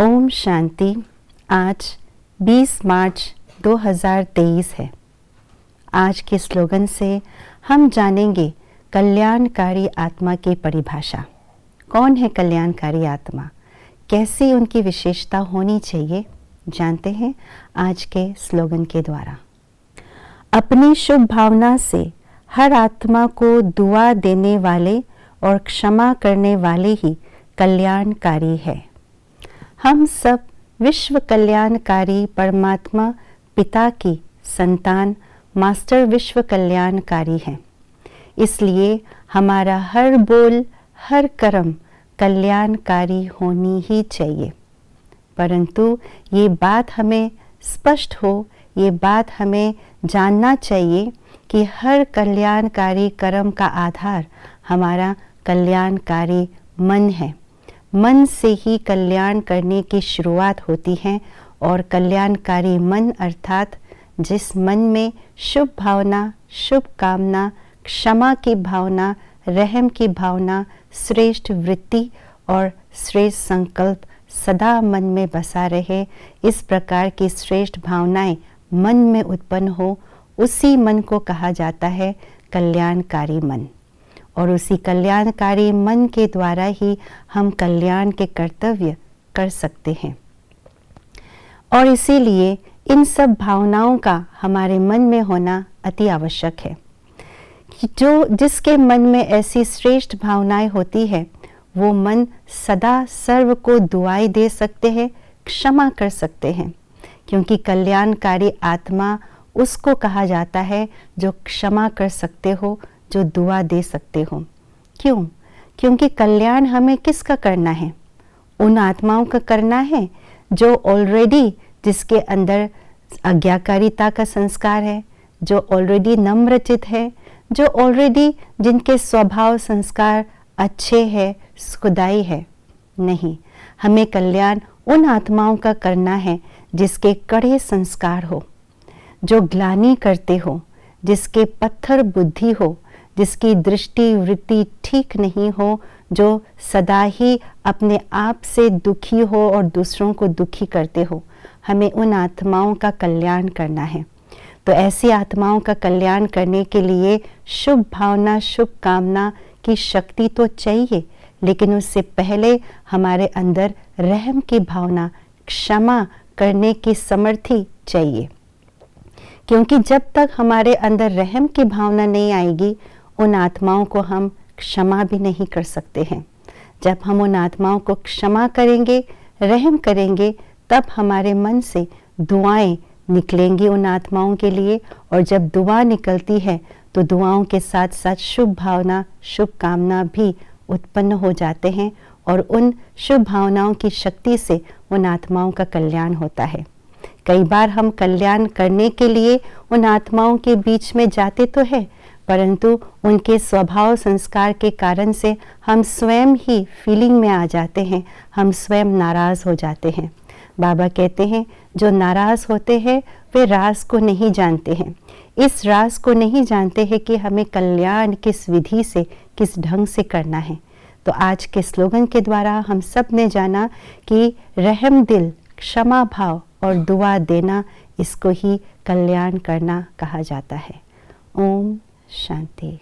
ओम शांति। आज 20 मार्च 2023 है। आज के स्लोगन से हम जानेंगे कल्याणकारी आत्मा की परिभाषा। कौन है कल्याणकारी आत्मा, कैसी उनकी विशेषता होनी चाहिए, जानते हैं आज के स्लोगन के द्वारा। अपनी शुभ भावना से हर आत्मा को दुआ देने वाले और क्षमा करने वाले ही कल्याणकारी है। हम सब विश्व कल्याणकारी परमात्मा पिता की संतान मास्टर विश्व कल्याणकारी हैं। इसलिए हमारा हर बोल, हर कर्म कल्याणकारी होनी ही चाहिए। परंतु ये बात हमें स्पष्ट हो, ये बात हमें जानना चाहिए कि हर कल्याणकारी कर्म का आधार हमारा कल्याणकारी मन है। मन से ही कल्याण करने की शुरुआत होती है और कल्याणकारी मन अर्थात जिस मन में शुभ भावना, शुभ कामना, क्षमा की भावना, रहम की भावना, श्रेष्ठ वृत्ति और श्रेष्ठ संकल्प सदा मन में बसा रहे, इस प्रकार की श्रेष्ठ भावनाएं मन में उत्पन्न हो, उसी मन को कहा जाता है कल्याणकारी मन। और उसी कल्याणकारी मन के द्वारा ही हम कल्याण के कर्तव्य कर सकते हैं। और इसीलिए इन सब भावनाओं का हमारे मन में होना अति आवश्यक है। जिसके मन में ऐसी श्रेष्ठ भावनाएं होती है, वो मन सदा सर्व को दुआएं दे सकते हैं, क्षमा कर सकते हैं। क्योंकि कल्याणकारी आत्मा उसको कहा जाता है जो क्षमा कर सकते हो, जो दुआ दे सकते हो। क्यों? क्योंकि कल्याण हमें किसका करना है? उन आत्माओं का करना है जो ऑलरेडी, जिसके अंदर आज्ञाकारिता का संस्कार है, जो ऑलरेडी नम्रचित है, जो ऑलरेडी जिनके स्वभाव संस्कार अच्छे हैं, खुदाई है। नहीं, हमें कल्याण उन आत्माओं का करना है जिसके कड़े संस्कार हो, जो ग्लानि करते हो, जिसके पत्थर बुद्धि हो, जिसकी दृष्टि वृत्ति ठीक नहीं हो, जो सदा ही अपने आप से दुखी हो और दूसरों को दुखी करते हो। हमें उन आत्माओं का कल्याण करना है। तो ऐसी आत्माओं का कल्याण करने के लिए शुभ भावना, शुभ कामना की शक्ति तो चाहिए, लेकिन उससे पहले हमारे अंदर रहम की भावना, क्षमा करने की समर्थी चाहिए। क्योंकि जब तक हमारे अंदर रहम की भावना नहीं आएगी, उन आत्माओं को हम क्षमा भी नहीं कर सकते हैं। जब हम उन आत्माओं को क्षमा करेंगे, रहम करेंगे, तब हमारे मन से दुआएं निकलेंगी उन आत्माओं के लिए। और जब दुआ निकलती है तो दुआओं के साथ साथ शुभ भावना, शुभ कामना भी उत्पन्न हो जाते हैं और उन शुभ भावनाओं की शक्ति से उन आत्माओं का कल्याण होता है। कई बार हम कल्याण करने के लिए उन आत्माओं के बीच में जाते तो है, परंतु उनके स्वभाव संस्कार के कारण से हम स्वयं ही फीलिंग में आ जाते हैं, हम स्वयं नाराज़ हो जाते हैं। बाबा कहते हैं जो नाराज़ होते हैं वे राज को नहीं जानते हैं। इस राज को नहीं जानते हैं कि हमें कल्याण किस विधि से, किस ढंग से करना है। तो आज के स्लोगन के द्वारा हम सब ने जाना कि रहम दिल, क्षमा भाव और दुआ देना, इसको ही कल्याण करना कहा जाता है। ओम शांति।